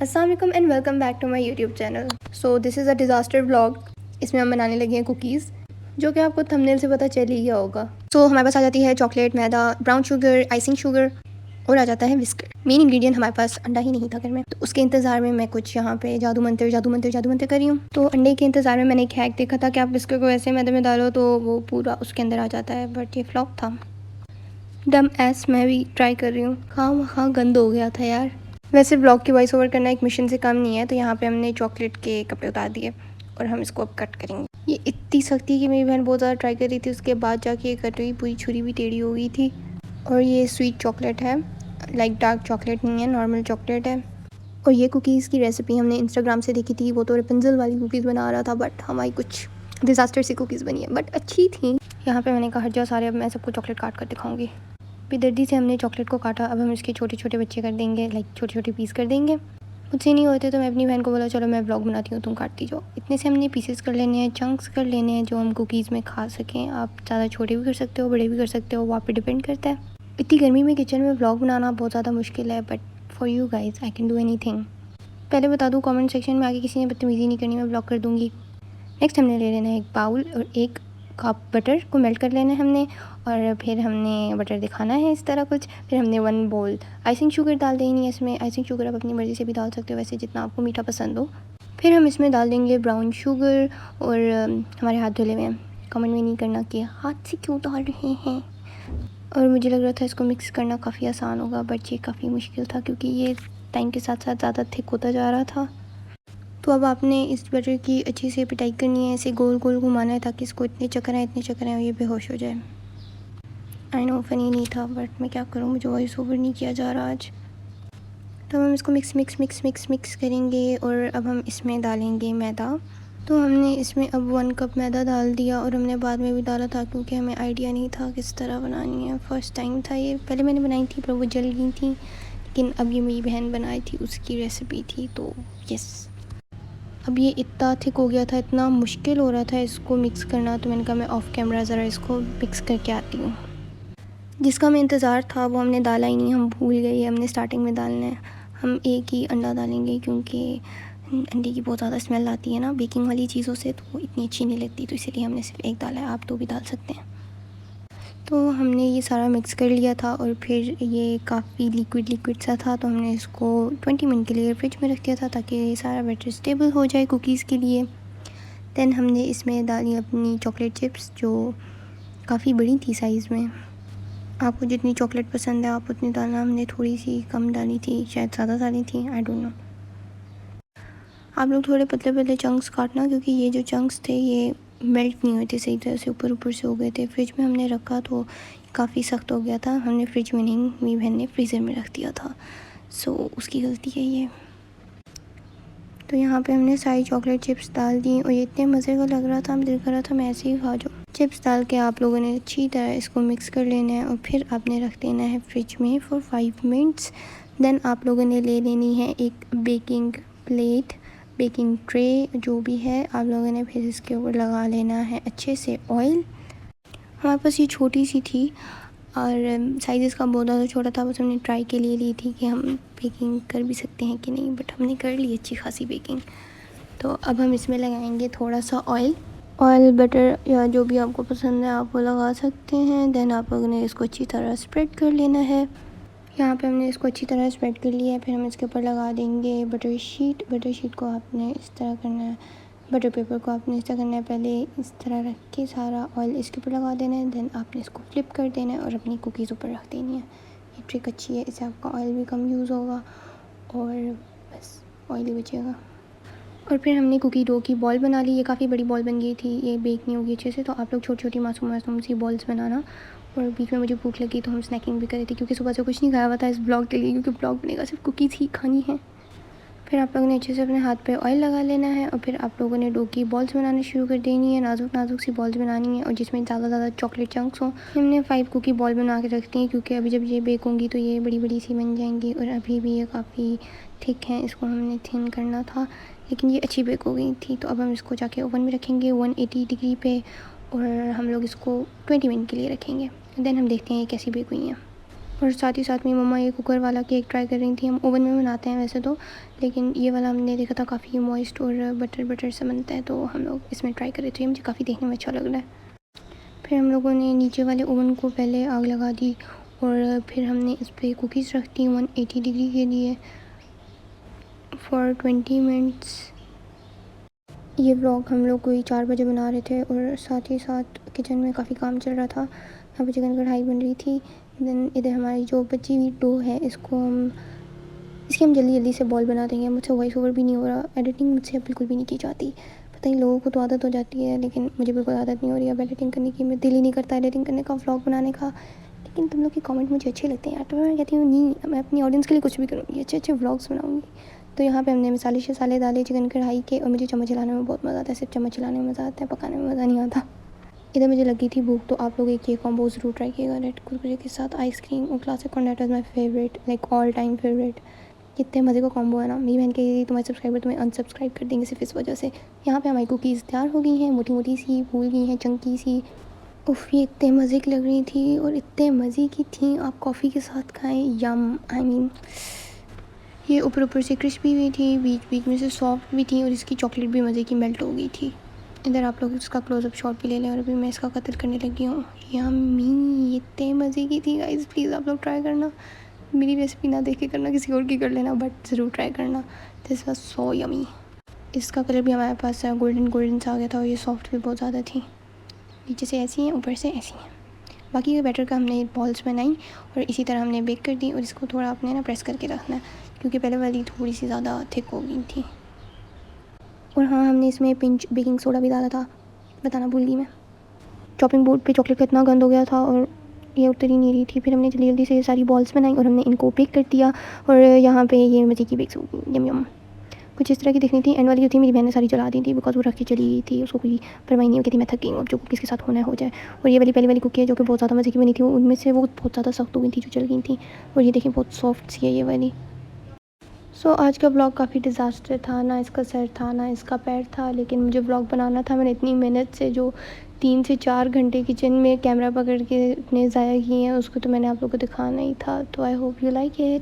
अस्सलाम वालेकुम and welcome back to my YouTube channel. So this is a disaster vlog. इसमें हम बनाने लगे हैं कुकीज़, जो कि आपको थंबनेल से पता चल ही गया होगा। सो हमारे पास आ जाती है चॉकलेट, मैदा, ब्राउन शुगर, आइसिंग शुगर और आ जाता है विस्कर। मेन इंग्रेडिएंट हमारे पास अंडा ही नहीं था घर में, तो उसके इंतज़ार में मैं कुछ यहाँ पे जादू मंतर कर रही हूँ। तो अंडे के इंतज़ार में मैंने एक हैक देखा था कि आप विस्कर को ऐसे मैदे में डालो तो वो पूरा उसके अंदर आ जाता है, बट ये फ्लॉप था। डम एस मैं भी ट्राई कर रही हूँ, हाँ गंद हो गया था यार। वैसे ब्लॉग की वॉइस ओवर करना एक मिशन से कम नहीं है, तो यहाँ पे हमने चॉकलेट के कपड़े उतार दिए और हम इसको अब कट करेंगे। ये इतनी सख्ती कि मेरी बहन बहुत ज़्यादा ट्राई कर रही थी, उसके बाद जाके ये कट रही, पूरी छुरी भी टेढ़ी हो गई थी। और ये स्वीट चॉकलेट है, लाइक डार्क चॉकलेट नहीं है, नॉर्मल चॉकलेट है। और ये कुकीज़ की रेसिपी हमने इंस्टाग्राम से देखी थी, वो तो रेपंजल वाली कुकीज़ बना रहा था, बट हमारी कुछ डिज़ास्टर सी कुकीज़ बनी है, बट अच्छी थी। यहाँ पे मैंने कहा हट जाओ सारे, अब मैं सबको चॉकलेट काट कर दिखाऊंगी। बेदर्दी से हमने चॉकलेट को काटा, अब हम इसके छोटे छोटे बच्चे कर देंगे, लाइक छोटे छोटे पीस कर देंगे। मुझसे नहीं होते तो मैं अपनी बहन को बोला चलो मैं व्लॉग बनाती हूँ, तुम काटती जाओ। इतने से हमने पीसेस कर लेने हैं, चंक्स कर लेने हैं, जो हम कुकीज़ में खा सकें। आप ज़्यादा छोटे भी कर सकते हो, बड़े भी कर सकते हो, वो आप पे डिपेंड करता है। इतनी गर्मी में किचन में व्लॉग बनाना बहुत ज़्यादा मुश्किल है, but for you guys I can do any thing. पहले बता दूँ, कमेंट सेक्शन में आगे किसी ने बदतमीज़ी नहीं करनी, मैं ब्लॉक कर दूँगी। नेक्स्ट हमने ले लेना है एक बाउल और एक कप बटर को मेल्ट कर लेना है हमने, और फिर हमने बटर दिखाना है इस तरह कुछ। फिर हमने 1 बोल आइसिंग शुगर डाल देनी है इसमें। आइसिंग शुगर आप अपनी मर्ज़ी से भी डाल सकते हो, वैसे जितना आपको मीठा पसंद हो। फिर हम इसमें डाल देंगे ब्राउन शुगर, और हमारे हाथ धुले हुए हैं, कमेंट में नहीं करना कि हाथ से क्यों डाल रहे हैं। और मुझे लग रहा था इसको मिक्स करना काफ़ी आसान होगा, बट ये काफ़ी मुश्किल था क्योंकि ये टाइम के साथ साथ ज़्यादा थिक होता जा रहा था। तो अब आपने इस बटर की अच्छी से पिटाई करनी है, इसे गोल गोल घुमाना है ताकि इसको इतने चक्कर आए और ये बेहोश हो जाए। आई नो फ़नी नहीं था, बट मैं क्या करूँ, मुझे वॉइस ओवर नहीं किया जा रहा आज। तो हम इसको मिक्स करेंगे, और अब हम इसमें डालेंगे मैदा। तो हमने इसमें अब 1 कप मैदा डाल दिया, और हमने बाद में भी डाला था क्योंकि हमें आइडिया नहीं था किस तरह बनानी है। फ़र्स्ट टाइम था ये, पहले मैंने बनाई थी पर वो जल गई थी, लेकिन अब ये मेरी बहन बनाई थी, उसकी रेसिपी थी, तो यस। अब ये इतना थिक हो गया था, इतना मुश्किल हो रहा था इसको मिक्स करना, तो मैंने कहा मैं ऑफ़ कैमरा ज़रा इसको मिक्स करके आती हूँ। जिसका हमें इंतज़ार था वो हमने डाला ही नहीं, हम भूल गए, हमने स्टार्टिंग में डालना है। हम एक ही अंडा डालेंगे क्योंकि अंडे की बहुत ज़्यादा स्मेल आती है ना बेकिंग वाली चीज़ों से, तो वो इतनी अच्छी नहीं लगती, तो इसीलिए हमने सिर्फ एक डाला है। आप 2 भी डाल सकते हैं। तो हमने ये सारा मिक्स कर लिया था, और फिर ये काफ़ी लिक्विड सा था, तो हमने इसको 20 मिनट के लिए फ्रिज में रख दिया था ताकि ये सारा बैटर स्टेबल हो जाए कुकीज़ के लिए। देन हमने इसमें डाली अपनी चॉकलेट चिप्स, जो काफ़ी बड़ी थी साइज़ में। आपको जितनी चॉकलेट पसंद है आप उतनी डालना, हमने थोड़ी सी कम डाली थी, शायद ज़्यादा डाली थी, आई डोंट नो। आप लोग थोड़े पतले पतले चंक्स काटना, क्योंकि ये जो चंक्स थे ये मेल्ट नहीं हुए थे सही तरह से, ऊपर से हो गए थे। फ्रिज में हमने रखा तो काफ़ी सख्त हो गया था, हमने फ्रिज में नहीं, मेरी बहन ने फ्रीज़र में रख दिया था, सो उसकी गलती है ये। तो यहाँ पे हमने सारी चॉकलेट चिप्स डाल दी, और ये इतने मज़े का लग रहा था, हम दिल कर रहा था मैं ऐसे ही खा जाऊँ। चिप्स डाल के आप लोगों ने अच्छी तरह इसको मिक्स कर लेना है, और फिर आपने रख देना है फ्रिज में फॉर 5 मिनट्स। देन आप लोगों ने ले लेनी है एक बेकिंग प्लेट, बेकिंग ट्रे जो भी है, आप लोगों ने फिर इसके ऊपर लगा लेना है अच्छे से ऑयल। हमारे पास ये छोटी सी थी, और साइज़ इसका बहुत ज़्यादा छोटा था, बस हमने ट्राई के लिए ली थी कि हम बेकिंग कर भी सकते हैं कि नहीं, बट हमने कर ली अच्छी खासी बेकिंग। तो अब हम इसमें लगाएंगे थोड़ा सा ऑयल बटर या जो भी आपको पसंद है आप वो लगा सकते हैं। देन आप लोगों ने इसको अच्छी तरह स्प्रेड कर लेना है। यहाँ पे हमने इसको अच्छी तरह स्प्रेड कर लिया है। फिर हम इसके ऊपर लगा देंगे बटर शीट को आपने इस तरह करना है, बटर पेपर को आपने इस तरह करना है, पहले इस तरह रख के सारा ऑयल इसके ऊपर लगा देना है। देन आपने इसको फ्लिप कर देना है और अपनी कुकीज़ ऊपर रख देनी है। ये ट्रिक अच्छी है, इससे आपका ऑयल भी कम यूज़ होगा और बस ऑयल ही बचेगा। और फिर हमने कुकी डो की बॉल बना ली, ये काफ़ी बड़ी बॉल बन गई थी, ये बेक नहीं होगी अच्छे से, तो आप लोग छोटी छोटी मासूम सी बॉल्स बनाना। और बीच में मुझे भूख लगी तो हम स्नैकिंग भी कर रहे थे, क्योंकि सुबह से कुछ नहीं खाया हुआ था इस ब्लॉग के लिए, क्योंकि ब्लॉग बनेगा सिर्फ कुकीज़ ही खानी है। फिर आप लोगों ने अच्छे से अपने हाथ पे ऑयल लगा लेना है, और फिर आप लोगों ने डो की बॉल्स बनाना शुरू कर देनी है, नाजुक सी बॉल्स बनानी है, और जिसमें ज़्यादा चॉकलेट चंक्स हों। हमने 5 कुकी बॉल बना के रखती हैं, क्योंकि अभी जब ये बेक होंगी तो ये बड़ी सी बन जाएंगी, और अभी भी ये काफ़ी थिक हैं, इसको हमने थिन करना था, लेकिन ये अच्छी बेक हो गई थी। तो अब हम इसको जाके ओवन में रखेंगे 180 डिग्री पे, और हम लोग इसको 20 मिनट के लिए रखेंगे। देन हम देखते हैं ये कैसी बेक हुई हैं। और साथ ही साथ में मम्मा ये कुकर वाला केक ट्राई कर रही थी। हम ओवन में बनाते हैं वैसे तो, लेकिन ये वाला हमने देखा था काफ़ी मॉइस्ट और बटर बटर से बनता है, तो हम लोग इसमें ट्राई कर रहे थे। मुझे काफ़ी देखने में अच्छा लग रहा है। फिर हम लोगों ने नीचे वाले ओवन को पहले आग लगा दी और फिर हमने इस पर कुकीज़ रख दी 180 डिग्री के लिए फॉर 20 मिनट्स। ये व्लॉग हम लोग कोई 4 बजे बना रहे थे और साथ ही साथ किचन में काफ़ी काम चल रहा था। यहाँ पे चिकन कढ़ाई बन रही थी। देन इधर हमारी जो बची हुई डो है इसकी हम जल्दी जल्दी से बॉल बना देंगे। मुझसे वॉइस ओवर भी नहीं हो रहा, एडिटिंग मुझसे बिल्कुल भी नहीं की जाती। पता नहीं लोगों को तो आदत हो जाती है, लेकिन मुझे बिल्कुल आदत नहीं हो रही अब एडिटिंग करने की। मैं दिल ही नहीं करता एडिटिंग करने का, व्लॉग बनाने का। लेकिन तुम लोग के कमेंट मुझे अच्छे लगते हैं यार, तो मैं कहती हूँ नहीं, मैं अपनी ऑडियंस के लिए कुछ भी करूँगी, अच्छे अच्छे व्लॉग्स बनाऊँगी। तो यहाँ पे हमने मसाले शसाले डाले चिकन कढ़ाई के, और मुझे चम्मच चलाने में बहुत मज़ा आता है। सिर्फ चम्मच चलाने में मज़ा आता है, पकाने में मज़ा नहीं आता। इधर मुझे लगी थी भूख, तो आप लोग एक ये कॉम्बो ज़रूर ट्राई कीजिएगा। रेड कुरकुरे के साथ आइसक्रीम और classic Cornetto is my favourite, like all time favourite. कितने मज़े का कॉम्बो है ना। मेरी बहन कह रही थी तुम्हारे सब्सक्राइबर तुम्हें अनसब्सक्राइब कर देंगे सिर्फ इस वजह से। यहाँ पे हमारी कुकीज़ तैयार हो गई हैं, मोटी मोटी सी फूल गई हैं, चंकी सी। उफ़, ये इतने मज़े की लग रही थी और इतने मज़े की थी, आप कॉफ़ी के साथ खाएं, यम। आई मीन ये ऊपर ऊपर से क्रिस्पी भी थी, बीच बीच में से सॉफ्ट भी थी, और इसकी चॉकलेट भी मज़े की मेल्ट हो गई थी। इधर आप लोग इसका क्लोज़अप शॉट भी ले लें, और अभी मैं इसका कत्ल करने लगी हूँ। यम्मी, इतने मज़े की थी गाइस, प्लीज़ आप लोग ट्राई करना। मेरी रेसिपी ना देख के करना, किसी और की कर लेना, बट ज़रूर ट्राई करना। This was so yummy. इसका कलर भी हमारे पास गोल्डन गोल्डन सा आ गया था, और ये सॉफ्ट भी बहुत ज़्यादा थी। नीचे से ऐसी हैं, ऊपर से ऐसी हैं। बाकी के बैटर का हमने बॉल्स बनाई और इसी तरह हमने बेक कर दी, और इसको थोड़ा अपने ना प्रेस करके रखना है, क्योंकि पहले वाली थोड़ी सी ज़्यादा थिक हो गई थी। और हाँ, हमने इसमें पिंच बेकिंग सोडा भी डाला था, बताना भूल गई मैं। चॉपिंग बोर्ड पे चॉकलेट का इतना गंद हो गया था और ये उतर ही नहीं रही थी। फिर हमने जल्दी जल्दी से ये सारी बॉल्स बनाई और हमने इनको बेक कर दिया, और यहाँ पे ये मज़े की बेक्स यम यम कुछ इस तरह की दिखनी थी। एंड वाली जो थी मेरी बहन ने सारी जला दी थी, बिकॉज वो रख के चली गई थी, उसको कोई परवाही नहीं हो गई थी। मैं थक गई हूँ, अब जो कुकीज़ के साथ होना हो जाए। और ये वाली पहली वाली कुकी है जो कि बहुत ज़्यादा मज़े की बनी थी, उनमें से वो बहुत ज़्यादा सख्त हो गई थी जो जल गई थी, और ये देखिए बहुत सॉफ्ट सी है ये वाली। सो आज का ब्लॉग काफ़ी डिज़ास्टर था, ना इसका सर था ना इसका पैर था, लेकिन मुझे ब्लॉग बनाना था। मैंने इतनी मेहनत से जो 3 से 4 घंटे किचन में कैमरा पकड़ के इतने ज़ाया किए हैं, उसको तो मैंने आप लोगों को दिखाना ही था। तो I hope you like it.